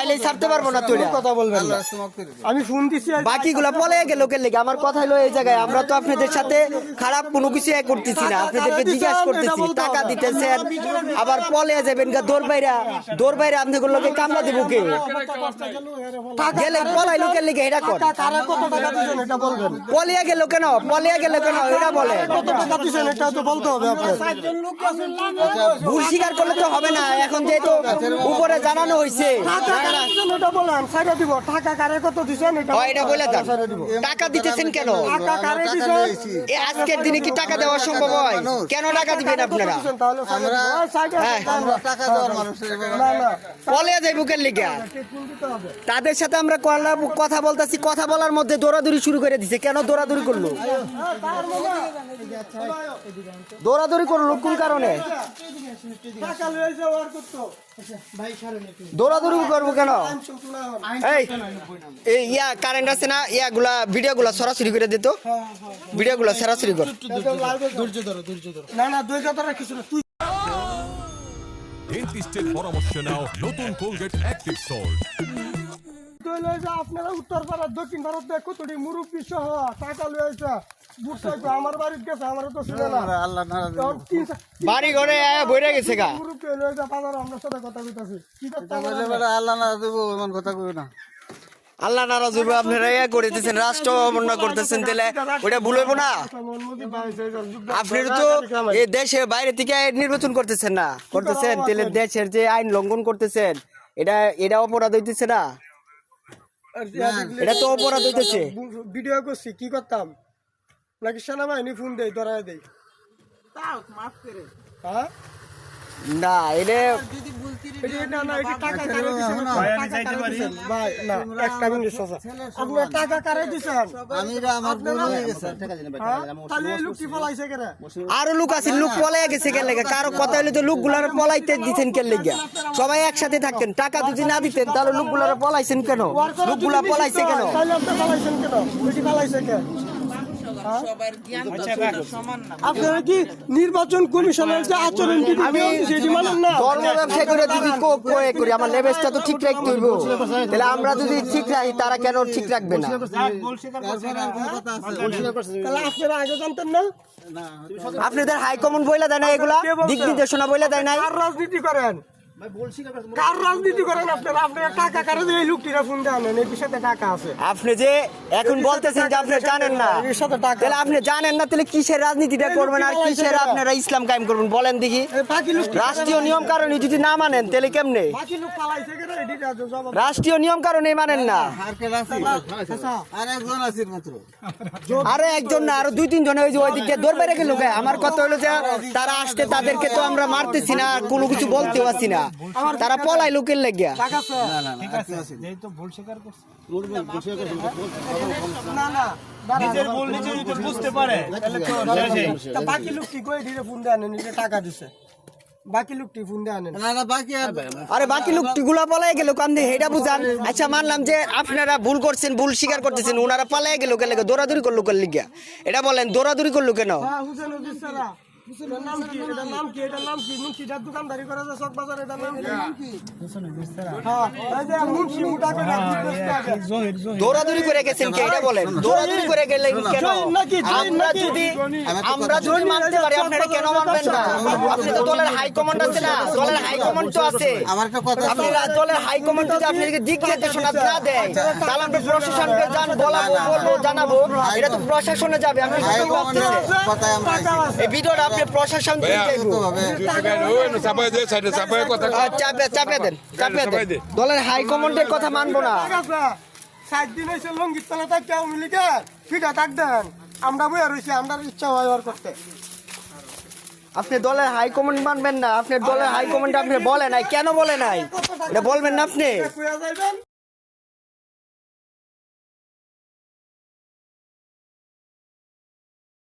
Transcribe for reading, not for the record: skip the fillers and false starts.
চাইলেই ছাড়তে পারবো না তুই কথা বলবেন না। আমি ফোন দিছি বাকিগুলা পলে গেল লোকের লেগে আমার কথা হলো এই জায়গায় আমরা তো আপনাদের সাথে খারাপ কোনো কিছু করতেছি না আপনাদেরকে জিজ্ঞাসা করতেছি টাকা দিতেছেন আবার পলে যাবেন গা দৌড় বাইরে আপনাদের লোকে কামলা দিব কে গেলে পলাই লোকের লেগে এটা কর কারা কত টাকা দিবেন এটা বলবেন। পলিয়া গেল কেন এটা বলে কত টাকা দিবেন এটা তো বলতে হবে আপনার। ভুল স্বীকার করলে তো হবে না এখন যেহেতু উপরে জানানো হয়েছে টাকা কারা দিবেন এটা বলেন, ছাইড়া দিব। টাকা কারে কত দিবেন এটা বলে দেন টাকা দিতেছেন কেন টাকা কারে দিবেন এই আজকের দিনে কি টাকা দেওয়া সম্ভব হয় কেন টাকা দিবেন আপনারা তাহলে আমরা টাকা দেওয়ার মানুষ না না পলিয়া যাই বুকের লিগা তাদের সাথে আমরা কথা বলতেছি কথা বলার মধ্যে দৌড়াদৌড়ি শুরু করে দিছে কেন দৌড়াদৌড়ি করলো কোন কারণে টাকা লয়ে যাওয়ার করতে দৌড়াদৌড়ি করবো কেন এই ইয়া কারেন্ট আছে না ইয়াগুলা ভিডিও গুলা সরাসরি করে দিত ভিডিও গুলা সরাসরি কর না না ধৈর্য ধরে কিছু না তুই ডেন্টিস্টের পরামর্শ নাও নতুন কোলগেট অ্যাক্টিভ সল্ট আপনারা উত্তর ভারত দক্ষিণ ভারত কতটি মুরব্বী সহ টাকা লয়েছে আমার বাড়িতে গেছে আমার তো শুনে না বাড়ি ঘরে বইরে গেছে গা মুরব্বী লয়েছে বাজারে আমরা সাথে কথা কইতাছি কি করতে আল্লাহ না দেব এমন কথা কই না। আল্লাহ নারাজ হইব আপনারা ইয়া করে দিচ্ছেন রাষ্ট্র অবমাননা করতেছেন তাহলে ওটা ভুল হইব না আপনারা তো এই দেশের বাইরে থেকে নির্বাচন করতেছেন না করতেছেন তাহলে দেশের যে আইন লঙ্ঘন করতেছেন এটা অপরাধ হইতেছে না এটা তো অপরাধ হইতেছে ভিডিও করছি কি করতাম নাকি সেনাবাহিনী ফোন দেই ধরায় দেই হ্যাঁ না এটা না না এটা টাকা কারে দিছেন ভাই না একটা মিনিট চাচা আপনি টাকা কারে দিছেন আমি আমার ভুল হয়ে গেছে টাকা দিন ভাই তাহলে এই লোক কি ফলাইছে কেন আরো লোক আছে লোক পলাই গেছে কেন লেগে কারো কথা হইলে তো লোকগুলার পলাইতে দিতেন কেন লেগে সবাই একসাথে থাকতেন টাকা যদি না দিতেন তাহলে লোকগুলার পলাইছেন কেন লোকগুলা পলাইছে কেন তাহলে আপনি ফলাইছেন কেন বেশি ফলাইছে কেন আপনারা কি নির্বাচন কমিশনের যে আচরণ সেটি মানেন না ধর্ম ব্যবসা করে যদি করি আমার লেভেলটা তো ঠিক রাখতে হইব তাহলে আমরা যদি ঠিক রাখি তারা কেন ঠিক রাখবে না তাহলে আপনারা আগে জানতেন না আপনাদের হাইকমান্ড বইলা দেয় না এগুলা দিক নির্দেশনা বইলা দেয় না আর রাজনীতি করেন কার রাজনীতি করেন আপনারা আপনারা টাকা কারে দিয়ে এই লোকটিরা ফোন দেন এই বিষয়তে টাকা আছে আপনি যে এখন বলতেছেন যে আপনি জানেন না এর সাথে টাকা তাহলে আপনি জানেন না তাহলে কিসের রাজনীতিটা করবেন আর কিসের আপনারা ইসলাম কায়েম করবেন বলেন দেখি বাকি লোক রাষ্ট্রীয় নিয়ম কারণে যদি না মানেন তাহলে কেমনে বাকি লোক পালাইছে কেন এডিটা জবাব রাষ্ট্রীয় নিয়ম কারণে মানেন না আর কে আছে আর একজন আছে মাত্র আরো একজন না আরো দুই তিন জন ওই যে ওই দিকে দৌড় বেড়ে গেল আমার কথা হলো যে তারা আসতে তাদেরকে তো আমরা মারতেছি না আর কোনো কিছু বলতেও আসি না তারা পলাই লোকের লেগিয়া টাকা আছে ঠিক আছে এই তো ভুল স্বীকার করছে না না নিজের ভুল নিজে যদি বুঝতে পারে তাহলে তো তা বাকি লোক কি কই দিলে ফোন দেন নিজে টাকা দিছে বাকি লোকটি ফোন দেন না না বাকি আরে বাকি লোক গুলা পলাই গেল কান্দে হেডা বুঝান আচ্ছা মানলাম যে আপনারা ভুল করছেন ভুল স্বীকার করতেছেন ওনারা পালাই গেল কেন দৌড়াদৌড়ি করলো কেন লিগিয়া এটা বলেন দৌড়াদৌড়ি করলো কেন হ্যাঁ হুসেন বিছরা হুসেনের নাম কি এটার নাম কি এটার নাম কি মুন্সিদার দোকানদারি করে যে চক বাজারে এটার নাম কি হুসেন বিছরা হ্যাঁ এই যে মুন্সি মুটা করে দৌড়াদৌড়ি করে গেছেন কে এটা বলেন দৌড়াদৌড়ি করে গেলেন কেন আমরা যদি মানতে পারি আপনারা কেন মানবেন না আপনি তো দলের হাই কমান্ড আছে না দলের হাই কমান্ড তো আছে আমার একটা কথা আপনারা দলের হাই কমান্ড যদি আপনাদেরকে দিক নির্দেশনা না দেয় তাহলে আমরা প্রশাসনকে বলবো জানাবো এটা তো প্রশাসনে যাবে আপনি কি ভাবতেছেন কথায় আমরা এই ভিডিওটা আপনি প্রশাসন থেকে চাপে দেন দলের হাই কমান্ডের কথা মানবো না 7 দিন হইছে লঙ্গিত তলা থাকতে আওয়ামী লীগে ফিটা থাক দেন আমরা বইয়া রইছি আমরা ইচ্ছা হয় আর করতে আপনি দলের হাই কমান্ড মানবেন না আপনার দলের হাই কমান্ড আপনি বলে নাই কেন বলে নাই এটা বলবেন না আপনি কইয়া যাইবেন